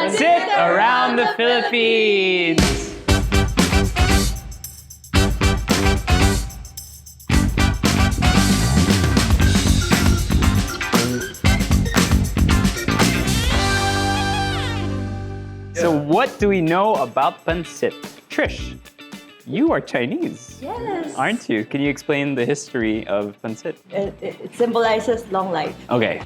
Pancit around the Philippines! So what do we know about pancit? Trish, you are Chinese. Yes. Aren't you? Can you explain the history of pancit? It symbolizes long life. Okay.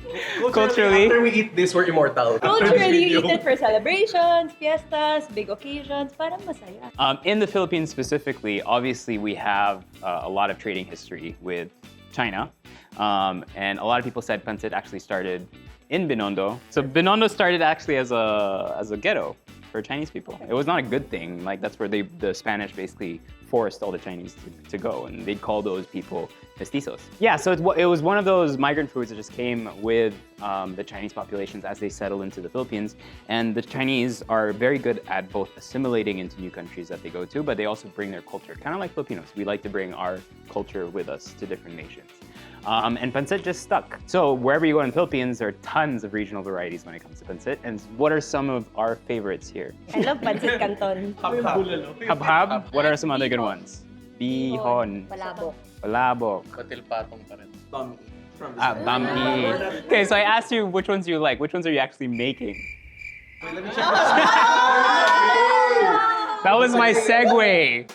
Culturally, after we eat this, we're immortal. Culturally, you eat it for celebrations, fiestas, big occasions, parang masaya. in the Philippines specifically, obviously we have a lot of trading history with China. And a lot of people said pancit actually started in Binondo. So Binondo started actually as a ghetto for Chinese people. It was not a good thing. Like that's where the Spanish basically forced all the Chinese to go, and they'd call those people mestizos. Yeah, so it was one of those migrant foods that just came with the Chinese populations as they settled into the Philippines. And the Chinese are very good at both assimilating into new countries that they go to, but they also bring their culture, kind of like Filipinos. We like to bring our culture with us to different nations. And pancit just stuck. So wherever you go in the Philippines, there are tons of regional varieties when it comes to pancit. And what are some of our favorites here? I love pancit canton. Habhab. What are some other good ones? Bihon. Palabok. Palabok. Batil Patung pa rin. Bampi. Okay, so I asked you which ones you like. Which ones are you actually making? Wait, let me check. That was my segue.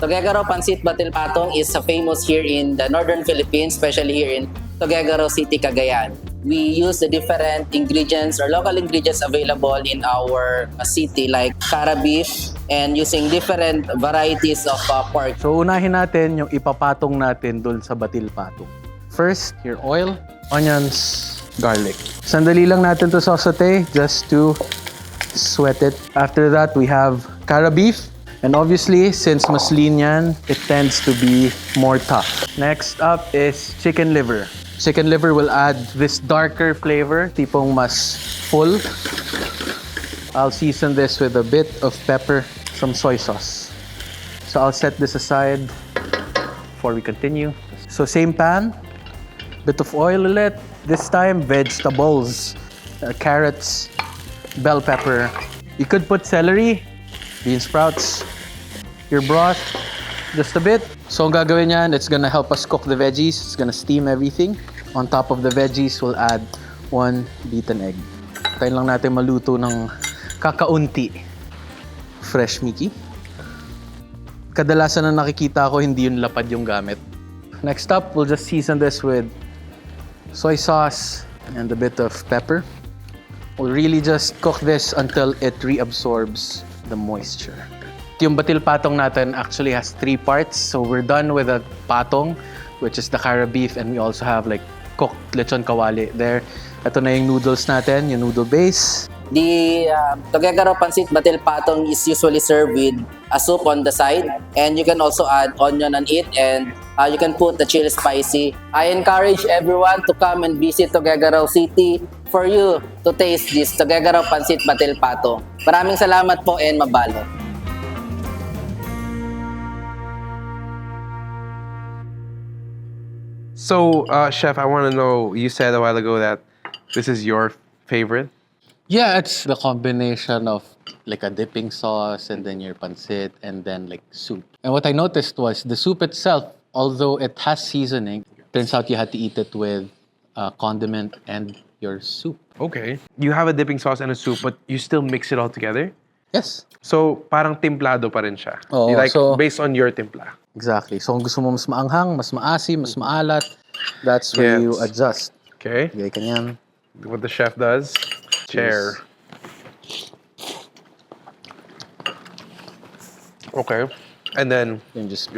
Tuguegarao Pancit Batil Patung is famous here in the northern Philippines, especially here in Tuguegarao City, Cagayan. We use the different ingredients or local ingredients available in our city like cara beef and using different varieties of pork. So unahin natin yung ipapatong natin dun sa batil patong. First, your oil, onions, garlic. Sandali lang natin to saute just to sweat it. After that, we have cara beef. And obviously, since mas lean yan, it tends to be more tough. Next up is chicken liver. Chicken liver will add this darker flavor, tipong mas full. I'll season this with a bit of pepper, some soy sauce. So I'll set this aside before we continue. So same pan, bit of oil ulit. This time, vegetables, carrots, bell pepper. You could put celery, bean sprouts, your broth, just a bit. So ang gagawin yan, it's gonna help us cook the veggies. It's gonna steam everything. On top of the veggies, we'll add 1 beaten egg. Tayo lang natin maluto ng kakaunti. Fresh Miki. Kadalasan na nakikita ko, hindi yung lapad yung gamit. Next up, we'll just season this with soy sauce and a bit of pepper. We'll really just cook this until it reabsorbs the moisture. Yung batil patong natin actually has 3 parts. So we're done with the patong, which is the cara beef, and we also have like cooked lechon kawali there. Ito na yung noodles natin, yung noodle base. The Tuguegarao Pancit Batil Patong is usually served with a soup on the side, and you can also add onion on it, and you can put the chili spicy. I encourage everyone to come and visit Tuguegarao City for you to taste this Tuguegarao Pancit Batil Patong. Maraming salamat po and mabalo. So, Chef, I want to know, you said a while ago that this is your favorite. Yeah, it's the combination of like a dipping sauce and then your pancit and then like soup. And what I noticed was the soup itself, although it has seasoning, turns out you had to eat it with condiment and your soup. Okay. You have a dipping sauce and a soup, but you still mix it all together? Yes. So, parang timplado pa rin siya. Oo, You like, so- based on your timpla. Exactly. So kung gusto mo mas maanghang, mas maasim, mas maalat, that's where you Yes. adjust. Okay. Lagay ka niyan. What the chef does. Chair. Okay. And then, Then just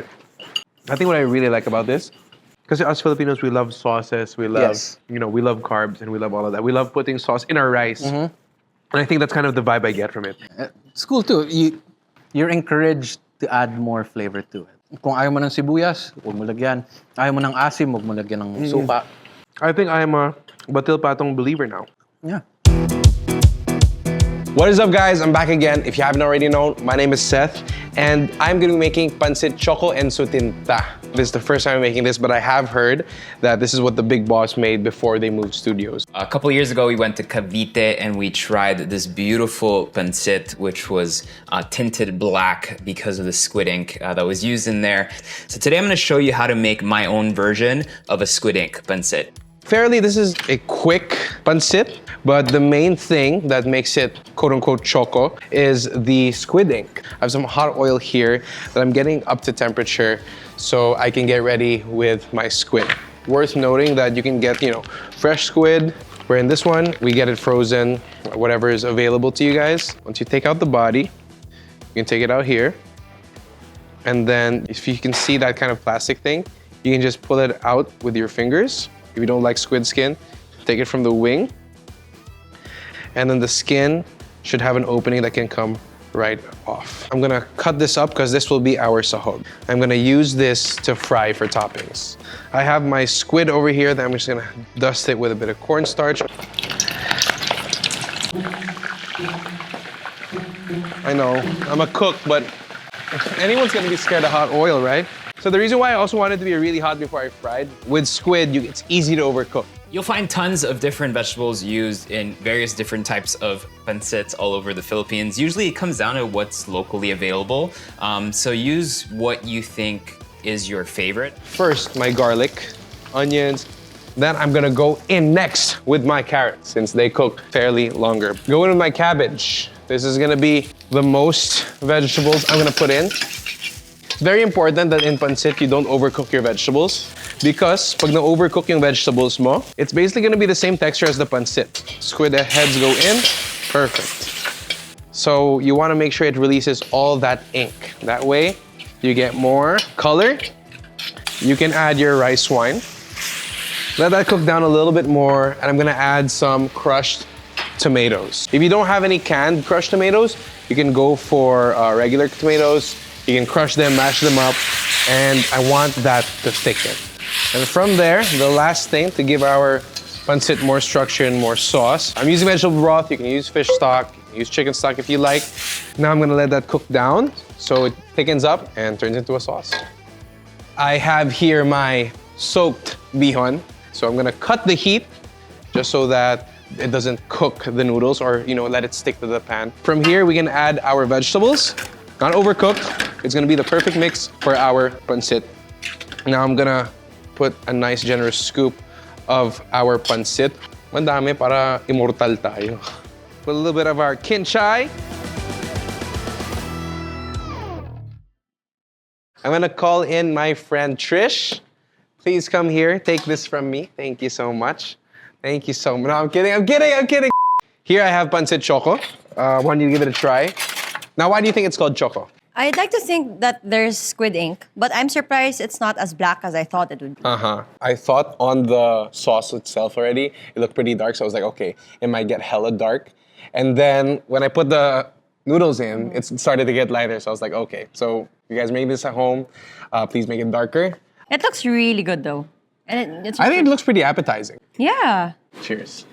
I think what I really like about this, because us Filipinos, we love sauces, we love, Yes. we love carbs, and we love all of that. We love putting sauce in our rice. And I think that's kind of the vibe I get from it. it's cool too. You're encouraged to add more flavor to it. Kung ayaw mo ng sibuyas, huwag mo lagyan. Ayaw mo ng asim, huwag mo lagyan ng suka. I think I am a Batil Patong believer now. Yeah. What is up, guys? I'm back again. If you haven't already known, my name is Seth, and I'm gonna be making Pancit Choco and Tinta. This is the first time I'm making this, but I have heard that this is what the big boss made before they moved studios. A couple years ago, we went to Cavite and we tried this beautiful pancit, which was tinted black because of the squid ink that was used in there. So today I'm gonna show you how to make my own version of a squid ink pancit. Fairly, this is a quick pancit, but the main thing that makes it quote-unquote choco is the squid ink. I have some hot oil here that I'm getting up to temperature so I can get ready with my squid. Worth noting that you can get, fresh squid, where in this one, we get it frozen, whatever is available to you guys. Once you take out the body, you can take it out here. And then if you can see that kind of plastic thing, you can just pull it out with your fingers. If you don't like squid skin, take it from the wing. And then the skin should have an opening that can come right off. I'm gonna cut this up because this will be our sahog. I'm gonna use this to fry for toppings. I have my squid over here that I'm just gonna dust it with a bit of cornstarch. I know, I'm a cook, but anyone's gonna be scared of hot oil, right? So the reason why I also wanted it to be really hot before I fried, with squid, it's easy to overcook. You'll find tons of different vegetables used in various different types of pancits all over the Philippines. Usually it comes down to what's locally available. So use what you think is your favorite. First, my garlic, onions. Then I'm gonna go in next with my carrots, since they cook fairly longer. Go in with my cabbage. This is gonna be the most vegetables I'm gonna put in. It's very important that in pancit, you don't overcook your vegetables because pag na-overcook yung vegetables mo, it's basically gonna be the same texture as the pancit. Squid heads go in, perfect. So you wanna make sure it releases all that ink. That way, you get more color. You can add your rice wine. Let that cook down a little bit more, and I'm gonna add some crushed tomatoes. If you don't have any canned crushed tomatoes, you can go for regular tomatoes. You can crush them, mash them up, and I want that to thicken. And from there, the last thing to give our pancit more structure and more sauce, I'm using vegetable broth. You can use fish stock, you can use chicken stock if you like. Now I'm gonna let that cook down so it thickens up and turns into a sauce. I have here my soaked bihon. So I'm gonna cut the heat just so that it doesn't cook the noodles or let it stick to the pan. From here, we can add our vegetables. Not overcooked. It's gonna be the perfect mix for our pancit. Now I'm gonna put a nice generous scoop of our pancit. Mandami para immortal tayo. Put a little bit of our kinchay. I'm gonna call in my friend Trish. Please come here, take this from me. Thank you so much. Thank you so much. No, I'm kidding. Here I have Pancit Choco. Want you to give it a try. Now, why do you think it's called Choco? I'd like to think that there's squid ink, but I'm surprised it's not as black as I thought it would be. I thought on the sauce itself already, it looked pretty dark, so I was like, okay, it might get hella dark. And then when I put the noodles in, it started to get lighter, so I was like, okay. So you guys make this at home, please make it darker. It looks really good though. And I think it looks pretty appetizing. Yeah. Cheers.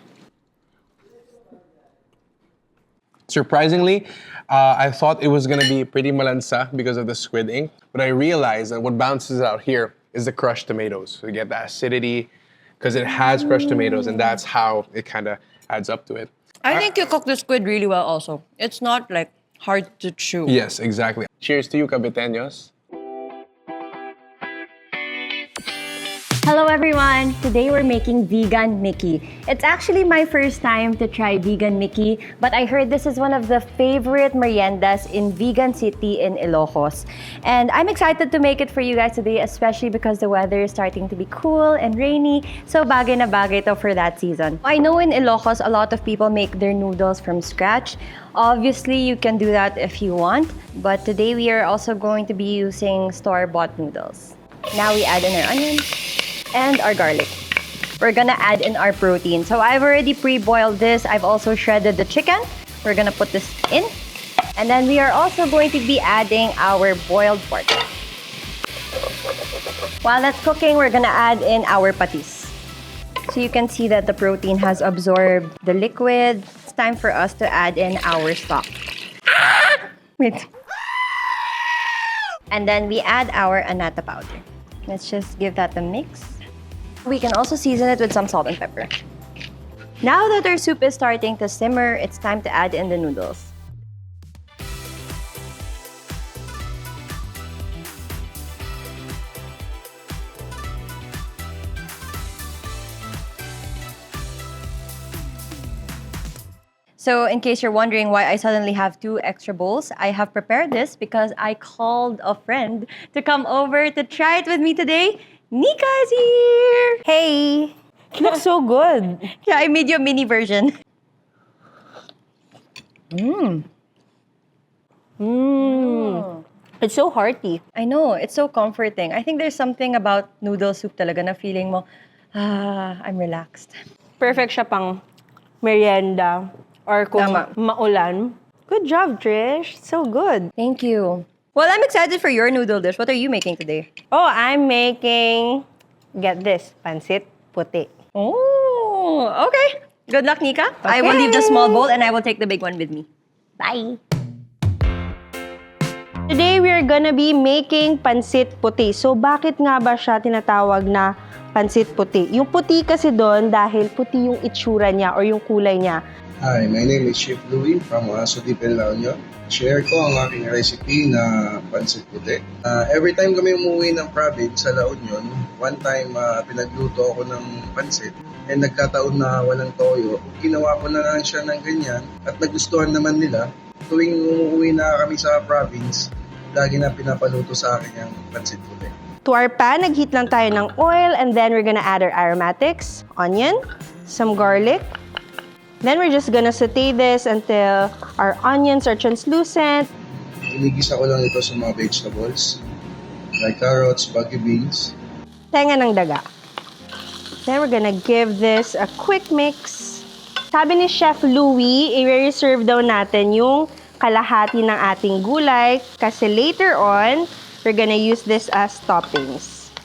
Surprisingly, I thought it was gonna be pretty malansa because of the squid ink, but I realized that what balances out here is the crushed tomatoes. So you get the acidity because it has crushed tomatoes, and that's how it kind of adds up to it. I think you cook the squid really well also. It's not like hard to chew. Yes, exactly. Cheers to you, Caviteños. Hello everyone! Today we're making Vigan Miki. It's actually my first time to try Vigan Miki, but I heard this is one of the favorite meriendas in Vigan City in Ilocos. And I'm excited to make it for you guys today, especially because the weather is starting to be cool and rainy, so bagay na bagay to for that season. I know in Ilocos, a lot of people make their noodles from scratch. Obviously, you can do that if you want, but today we are also going to be using store-bought noodles. Now we add in our onions and our garlic. We're gonna add in our protein. So I've already pre-boiled this. I've also shredded the chicken. We're gonna put this in. And then we are also going to be adding our boiled pork. While that's cooking, we're gonna add in our patis. So you can see that the protein has absorbed the liquid. It's it's time for us to add in our stock. Wait. And then we add our annata powder. Let's just give that a mix. We can also season it with some salt and pepper. Now that our soup is starting to simmer, it's time to add in the noodles. So in case you're wondering why I suddenly have 2 extra bowls, I have prepared this because I called a friend to come over to try it with me today. Nika's here! Hey! It looks so good. Yeah, I made you a mini version. It's so hearty. I know, it's so comforting. I think there's something about noodle soup talaga na feeling mo, I'm relaxed. Perfect siya pang merienda or kung Tama. maulan. Good job, Trish. So good. Thank you. Well, I'm excited for your noodle dish. What are you making today? Oh, I'm making, get this, Pancit Puti. Oh, okay. Good luck, Nika. I will leave the small bowl and I will take the big one with me. Bye! Today, we're gonna be making Pancit Puti. So, bakit nga ba siya tinatawag na Pancit Puti? Yung puti kasi doon dahil puti yung itsura niya or yung kulay niya. Hi, my name is Chef Louie from Sudipen, La Union. Share ko ang aking recipe na Pancit Puti. Every time kami umuwi ng province sa La Union, one time pinagluto ako ng pancit and nagkataon na walang toyo. Ginawa ko na lang siya ng ganyan at nagustuhan naman nila. Tuwing umuwi na kami sa province, lagi na pinapaluto sa akin yung Pancit Puti. To our pan, nag-heat lang tayo ng oil and then we're gonna add our aromatics, onion, some garlic. Then we're just gonna saute this until our onions are translucent. Inigisa ko lang ito sa mga vegetables like carrots, baggy beans. Tenga ng daga. Then we're gonna give this a quick mix. Sabi ni Chef Louie, i-reserve daw natin yung kalahati ng ating gulay kasi later on, we're gonna use this as toppings.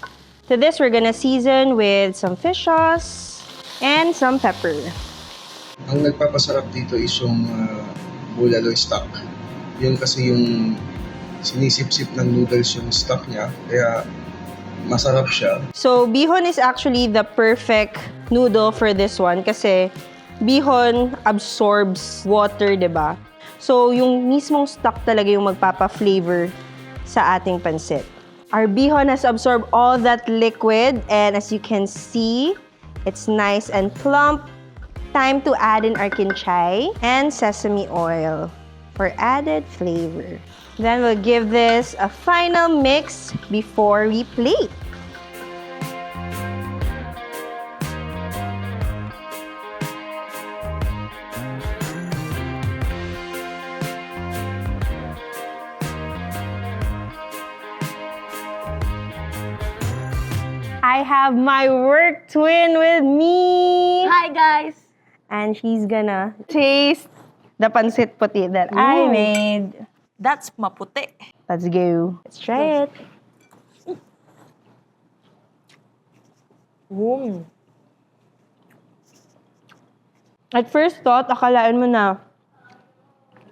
To this, we're gonna season with some fish sauce and some pepper. Ang nagpapasarap dito is yung bulalo stock. Yun kasi yung sinisip-sip ng noodles yung stock niya, kaya masarap siya. So, bihon is actually the perfect noodle for this one kasi bihon absorbs water, 'di ba? So, yung mismong stock talaga yung magpapa-flavor sa ating pancit. Our bihon has absorbed all that liquid and as you can see, it's nice and plump. Time to add in our kinchay and sesame oil for added flavor. Then we'll give this a final mix before we plate. I have my work twin with me. Hi, guys! And she's gonna taste the pancit puti that I made. That's maputi. Let's go. Let's try it. At first thought, akalaan mo na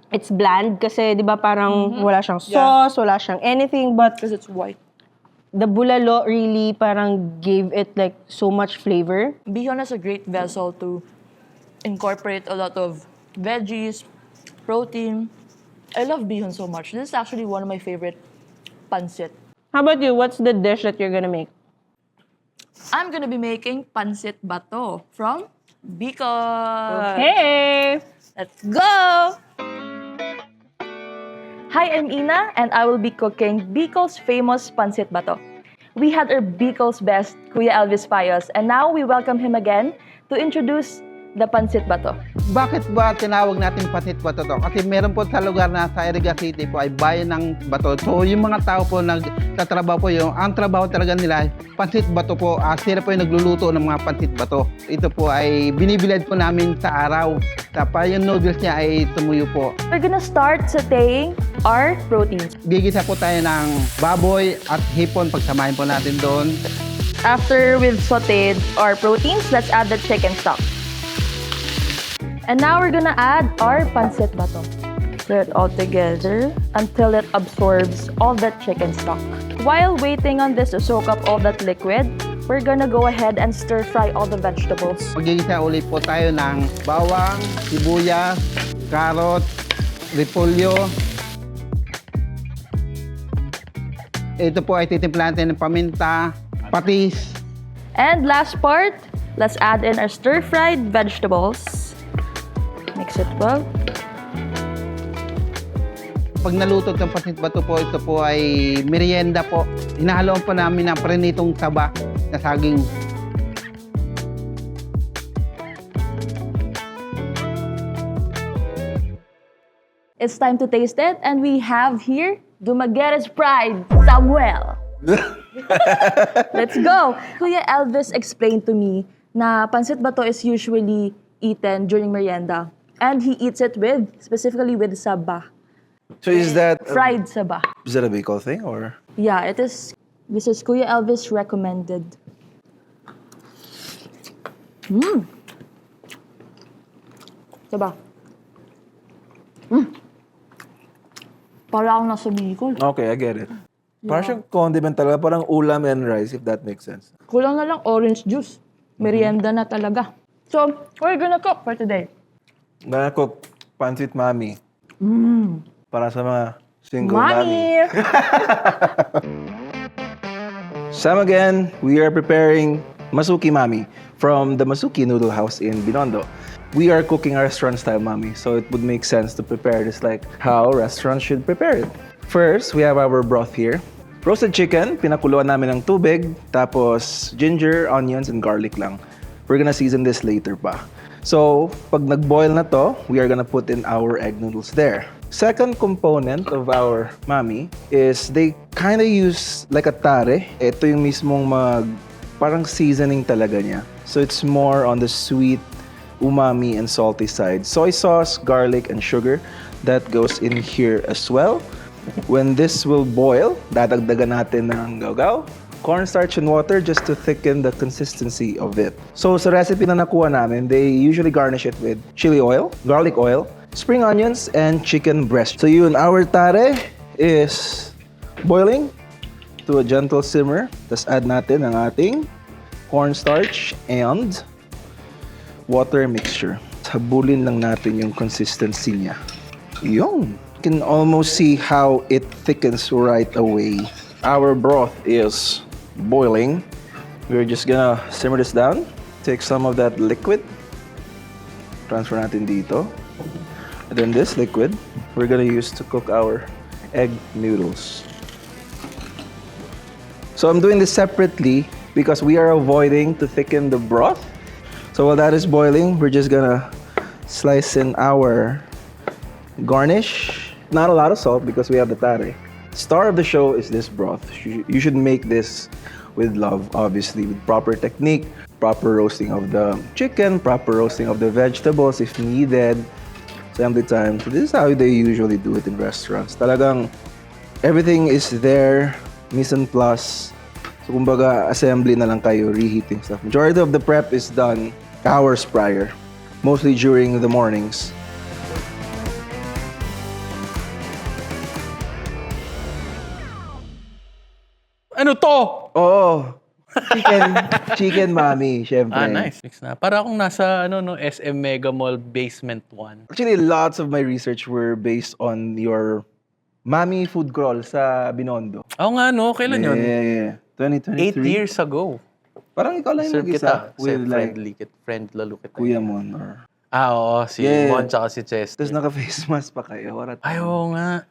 it's bland kasi 'di ba parang wala siyang sauce, wala siyang anything, but Because it's white. the bulalo really parang gave it like so much flavor. Bihon is a great vessel to incorporate a lot of veggies, protein. I love bihon so much. This is actually one of my favorite pancit. How about you? What's the dish that you're gonna make? I'm gonna be making Pancit Bato from Bicol. Hey! Let's go! Hi, I'm Ina, and I will be cooking Bicol's famous Pancit Bato. We had our Bicol's best, Kuya Elvis Payos, and now we welcome him again to introduce the Pancit Bato. Bakit ba tinawag natin Pancit Bato to? Kasi meron po sa lugar na sa Iriga City po ay bayan ng bato. So yung mga tao po nagtatrabaho po yung, ang trabaho talaga nila, Pancit Bato po. Sila po yung nagluluto ng mga Pancit Bato. Ito po ay binibilad po namin sa araw. Tapos yung noodles niya ay tumuyo po. We're gonna start sauteing our proteins. Gigisa po tayo ng baboy at hipon. Pagsamahin po natin doon. After we've sauteed our proteins, let's add the chicken stock. And now we're gonna add our Pancit Bato. Stir it all together until it absorbs all that chicken stock. While waiting on this to soak up all that liquid, we're gonna go ahead and stir fry all the vegetables. Magigisa ulit po tayo ng bawang, sibuyas, carrot, repolyo. Ito po ay titimplahan natin ng paminta, patis. And last part, let's add in our stir-fried vegetables. Mix it well. Pag naluto ng pancit bato po, ito po ay merienda po. Hinahaloan po namin ng prenitong taba na saging. It's time to taste it, and we have here Dumaguetes Pride, Samuel. Let's go! Kuya Elvis explained to me na Pancit Bato is usually eaten during merienda. And he eats it with, specifically with saba. So is that Fried saba. is that a Bicol thing or? Yeah, it is. This is Kuya Elvis recommended. Saba. Para akong nasa Bicol. Okay, I get it. Parang siyang condiment talaga, parang ulam and rice, if that makes sense. Kulang na lang orange juice. Merienda na talaga. So, what are you gonna cook for today? Gonna cook pancit mami. Para sa mga single mami. Sam again, we are preparing Masuki Mami from the Masuki Noodle House in Binondo. We are cooking a restaurant-style mami, so it would make sense to prepare this like how restaurants should prepare it. First, we have our broth here. Roasted chicken, pinakuluan namin ng tubig, tapos ginger, onions, and garlic lang. We're gonna season this later pa. So, pag nag-boil na to, we are gonna put in our egg noodles there. Second component of our mami is they kind of use like a tare. Ito yung mismong parang seasoning talaga niya. So it's more on the sweet, umami, and salty side. Soy sauce, garlic, and sugar, that goes in here as well. When this will boil, dadagdagan natin ng gawgaw, cornstarch, and water just to thicken the consistency of it. So sa recipe na nakuha namin, they usually garnish it with chili oil, garlic oil, spring onions, and chicken breast. So yun, our tare is boiling to a gentle simmer. Tapos add natin ang ating cornstarch and water mixture. Habulin lang natin yung consistency niya. Yun. You can almost see how it thickens right away. Our broth is boiling. We're just gonna simmer this down. Take some of that liquid. Transfer natin dito. And then this liquid, we're gonna use to cook our egg noodles. So I'm doing this separately because we are avoiding to thicken the broth. So while that is boiling, we're just gonna slice in our garnish. Not a lot of salt because we have the tare. Star of the show is this broth. You should make this with love, obviously, with proper technique, proper roasting of the chicken, proper roasting of the vegetables if needed. Assembly time. So this is how they usually do it in restaurants. Talagang everything is there, mise en place. So kumbaga, assembly na lang kayo, reheating stuff. Majority of the prep is done hours prior, mostly during the mornings. Ano to? Oo. Chicken mami, syempre. Nice. Mix na. Para akong nasa SM Mega Mall Basement 1. Actually, lots of my research were based on your mami food crawl sa Binondo. Oo nga, no? Kailan yun? Yeah. 2023. 8 years ago. Parang ikaw lang yung Serve mag-isa. kita. With like, Friend lalo kita. Kuya Mon or... Oo. Si Yeah. Mon tsaka si Chester. Tapos naka-face mask pa kayo. Ay, oo nga.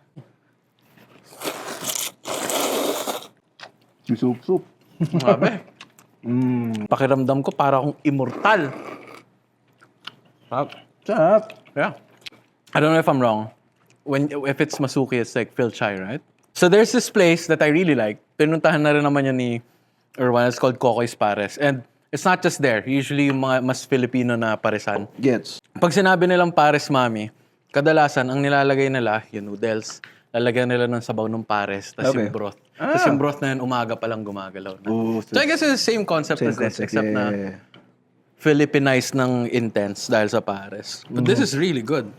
Soup. Grabe. Pakiramdam ko para akong immortal. Sarap. Yeah. I don't know if I'm wrong. If it's Masuki, it's like Phil Chai, right? So there's this place that I really like. Pinuntahan na rin naman yan ni Erwan. It's called Coco's Pares. And it's not just there. Usually yung mga mas Filipino na paresan. Gets. Pag sinabi nilang pares mami, kadalasan ang nilalagay nila, yung noodles, lalagyan nila ng sabaw ng pares, tapos Okay. yung broth. Tapos yung broth na yun, umaga pa lang gumagalaw na. Oh, So I guess it's the same concept as this, except na Philippinized ng intense dahil sa pares. But this is really good.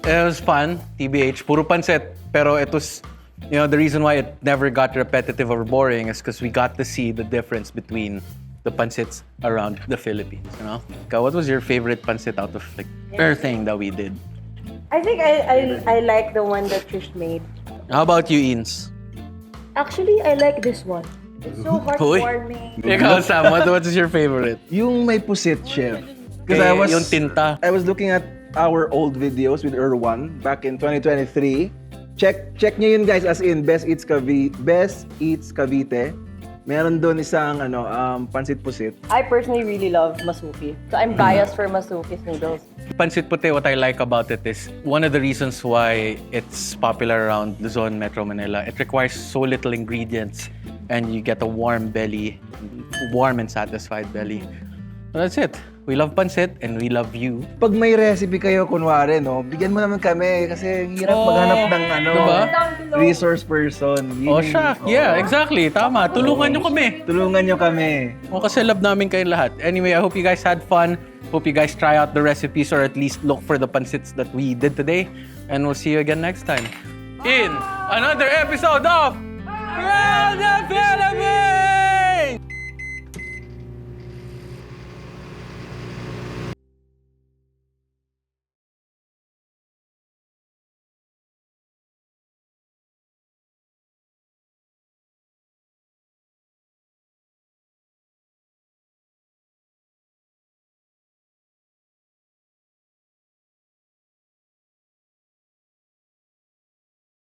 It was fun, TBH. Puro pancit. Pero it was, the reason why it never got repetitive or boring is because we got to see the difference between the pancits around the Philippines, What was your favorite pancit out of everything that we did? I think I like the one that Trish made. How about you, Ins? Actually, I like this one. It's so heartwarming. Ikaw, Sam, what's your favorite? Yung may pusit, chef. Because yung tinta. I was looking at our old videos with Erwan back in 2023. Check nyo yun, guys, as in Best Eats Cavite. Meron doon isang Pancit Pusit. I personally really love Masuki. So I'm biased for Masuki's noodles. Pancit Puti, what I like about it is one of the reasons why it's popular around Luzon, Metro Manila. It requires so little ingredients and you get a warm belly, warm and satisfied belly. So that's it. We love pancit and we love you. Pag may recipe kayo, kunwari, bigyan mo naman kami kasi hirap maghanap ng diba? resource person. Siya. Yeah, exactly. Tama. Tulungan nyo kami. Tulungan nyo kami. Kasi love namin kayong lahat. Anyway, I hope you guys had fun. Hope you guys try out the recipes or at least look for the pancits that we did today. And we'll see you again next time in another episode of Round the